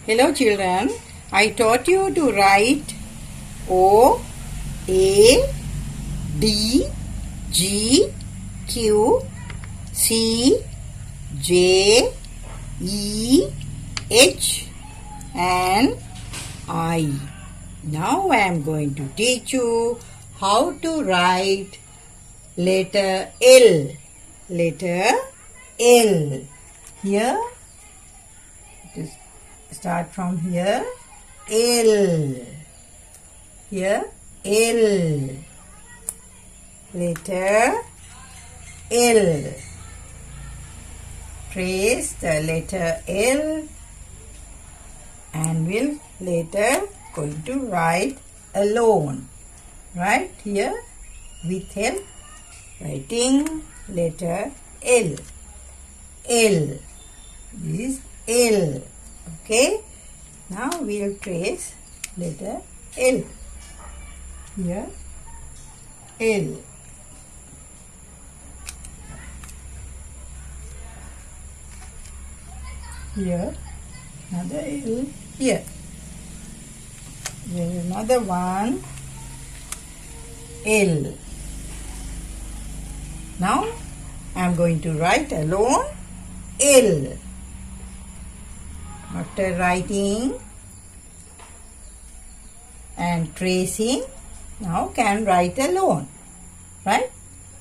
Hello children, I taught you to write O, A, D, G, Q, C, J, E, H and I. Now I am going to teach you how to write letter L. Letter L. Here, start from here. L. Here, L. Letter L. Trace the letter L and will later going to write alone. Right here with help writing letter L. L. This is L. Okay. Now we will trace letter L. Here L. Here another L. Here there is another one L. Now I am going to write alone L. After writing and tracing, now can write alone. Right?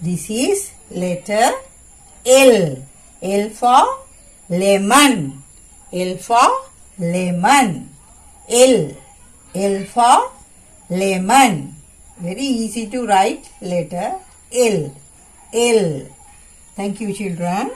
This is letter L. L for lemon. L for lemon. L. L for lemon. Very easy to write letter L. L. Thank you children.